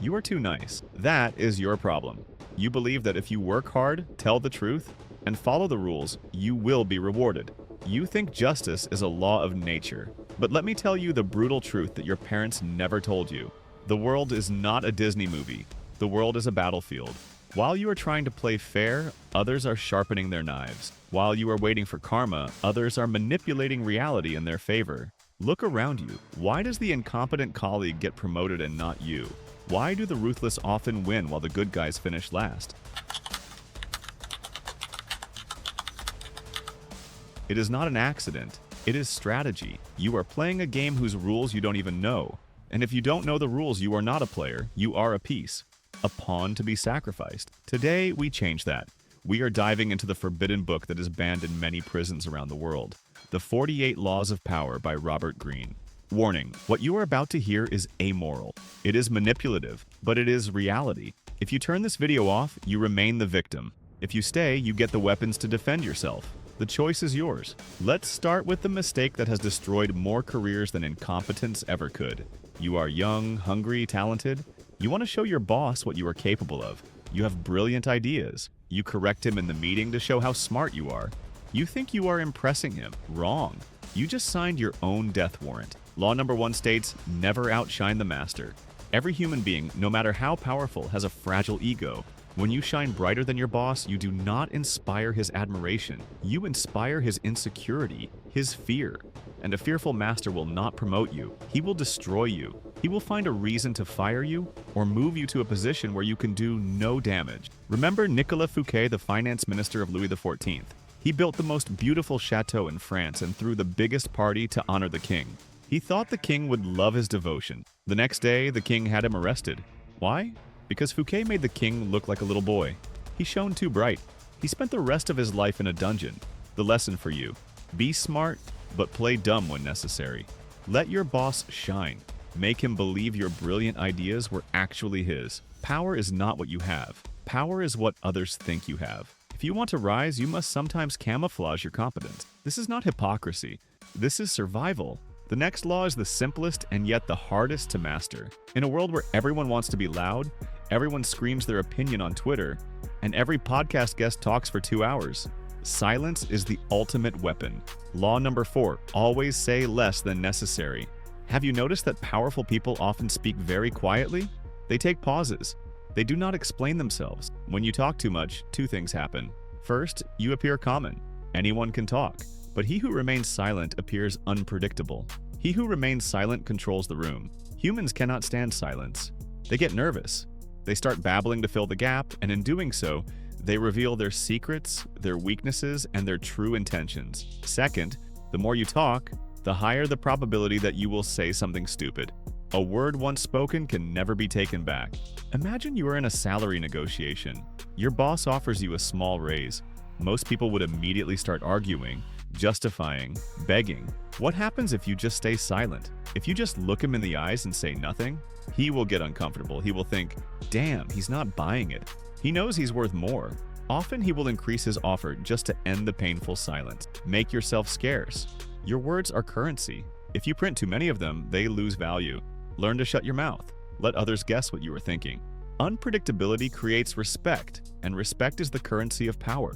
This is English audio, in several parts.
You are too nice. That is your problem. You believe that if you work hard, tell the truth, and follow the rules, you will be rewarded. You think justice is a law of nature. But let me tell you the brutal truth that your parents never told you. The world is not a Disney movie. The world is a battlefield. While you are trying to play fair, others are sharpening their knives. While you are waiting for karma, others are manipulating reality in their favor. Look around you. Why does the incompetent colleague get promoted and not you? Why do the ruthless often win while the good guys finish last? It is not an accident. It is strategy. You are playing a game whose rules you don't even know. And if you don't know the rules, you are not a player. You are a piece. A pawn to be sacrificed. Today, we change that. We are diving into the forbidden book that is banned in many prisons around the world. The 48 Laws of Power by Robert Greene. Warning, what you are about to hear is amoral. It is manipulative, but it is reality. If you turn this video off, you remain the victim. If you stay, you get the weapons to defend yourself. The choice is yours. Let's start with the mistake that has destroyed more careers than incompetence ever could. You are young, hungry, talented. You want to show your boss what you are capable of. You have brilliant ideas. You correct him in the meeting to show how smart you are. You think you are impressing him. Wrong. You just signed your own death warrant. Law number 1 states, never outshine the master. Every human being, no matter how powerful, has a fragile ego. When you shine brighter than your boss, you do not inspire his admiration. You inspire his insecurity, his fear. And a fearful master will not promote you. He will destroy you. He will find a reason to fire you or move you to a position where you can do no damage. Remember Nicolas Fouquet, the finance minister of Louis XIV? He built the most beautiful chateau in France and threw the biggest party to honor the king. He thought the king would love his devotion. The next day, the king had him arrested. Why? Because Fouquet made the king look like a little boy. He shone too bright. He spent the rest of his life in a dungeon. The lesson for you: be smart, but play dumb when necessary. Let your boss shine. Make him believe your brilliant ideas were actually his. Power is not what you have. Power is what others think you have. If you want to rise, you must sometimes camouflage your competence. This is not hypocrisy. This is survival. The next law is the simplest and yet the hardest to master. In a world where everyone wants to be loud, everyone screams their opinion on Twitter, and every podcast guest talks for 2 hours, silence is the ultimate weapon. Law number 4, always say less than necessary. Have you noticed that powerful people often speak very quietly? They take pauses. They do not explain themselves. When you talk too much, 2 things happen. First, you appear common. Anyone can talk. But he who remains silent appears unpredictable. He who remains silent controls the room. Humans cannot stand silence. They get nervous. They start babbling to fill the gap, and in doing so, they reveal their secrets, their weaknesses, and their true intentions. Second, the more you talk, the higher the probability that you will say something stupid. A word once spoken can never be taken back. Imagine you are in a salary negotiation. Your boss offers you a small raise. Most people would immediately start arguing, justifying, begging. What happens if you just stay silent? If you just look him in the eyes and say nothing? He will get uncomfortable. He will think, damn, he's not buying it. He knows he's worth more. Often he will increase his offer just to end the painful silence. Make yourself scarce. Your words are currency. If you print too many of them, they lose value. Learn to shut your mouth. Let others guess what you are thinking. Unpredictability creates respect, and respect is the currency of power.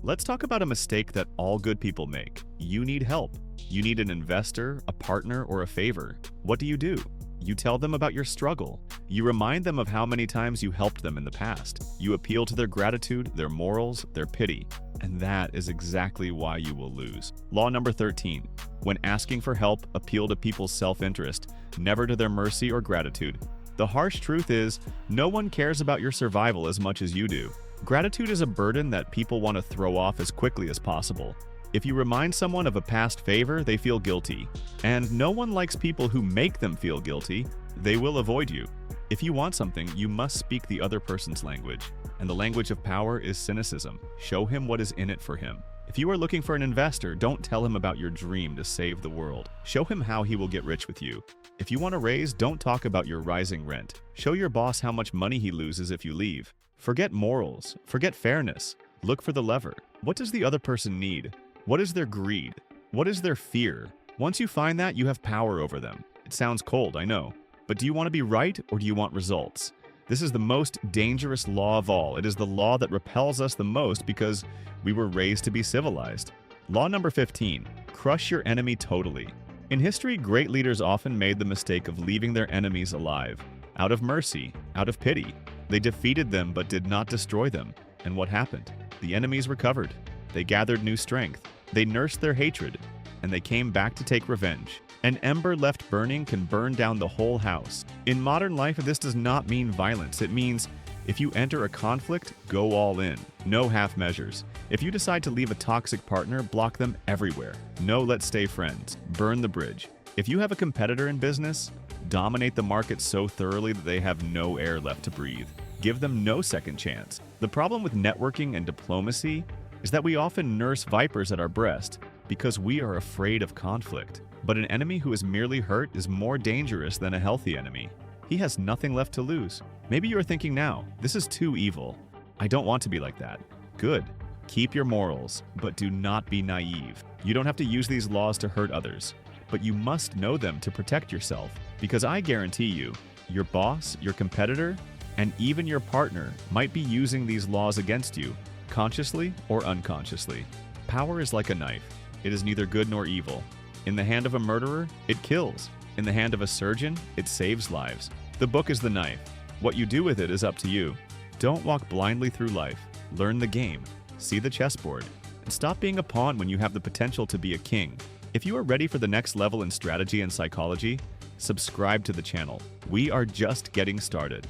Let's talk about a mistake that all good people make. You need help. You need an investor, a partner, or a favor. What do? You tell them about your struggle. You remind them of how many times you helped them in the past. You appeal to their gratitude, their morals, their pity. And that is exactly why you will lose. Law number 13. When asking for help, appeal to people's self-interest, never to their mercy or gratitude. The harsh truth is, no one cares about your survival as much as you do. Gratitude is a burden that people want to throw off as quickly as possible. If you remind someone of a past favor, they feel guilty. And no one likes people who make them feel guilty. They will avoid you. If you want something, you must speak the other person's language. And the language of power is cynicism. Show him what is in it for him. If you are looking for an investor, don't tell him about your dream to save the world. Show him how he will get rich with you. If you want a raise, don't talk about your rising rent. Show your boss how much money he loses if you leave. Forget morals. Forget fairness. Look for the lever. What does the other person need? What is their greed? What is their fear? Once you find that, you have power over them. It sounds cold, I know. But do you want to be right or do you want results? This is the most dangerous law of all. It is the law that repels us the most because we were raised to be civilized. Law number 15, crush your enemy totally. In history, great leaders often made the mistake of leaving their enemies alive. Out of mercy, out of pity. They defeated them but did not destroy them. And what happened? The enemies recovered. They gathered new strength. They nursed their hatred. And they came back to take revenge. An ember left burning can burn down the whole house. In modern life, this does not mean violence. It means if you enter a conflict, go all in. No half measures. If you decide to leave a toxic partner, block them everywhere. No, let's stay friends. Burn the bridge. If you have a competitor in business, dominate the market so thoroughly that they have no air left to breathe. Give them no second chance. The problem with networking and diplomacy is that we often nurse vipers at our breast because we are afraid of conflict. But an enemy who is merely hurt is more dangerous than a healthy enemy. He has nothing left to lose. Maybe you are thinking now, this is too evil. I don't want to be like that. Good. Keep your morals, but do not be naive. You don't have to use these laws to hurt others, but you must know them to protect yourself. Because I guarantee you, your boss, your competitor, and even your partner might be using these laws against you, consciously or unconsciously. Power is like a knife. It is neither good nor evil. In the hand of a murderer, it kills. In the hand of a surgeon, it saves lives. The book is the knife. What you do with it is up to you. Don't walk blindly through life. Learn the game. See the chessboard. And stop being a pawn when you have the potential to be a king. If you are ready for the next level in strategy and psychology, subscribe to the channel. We are just getting started.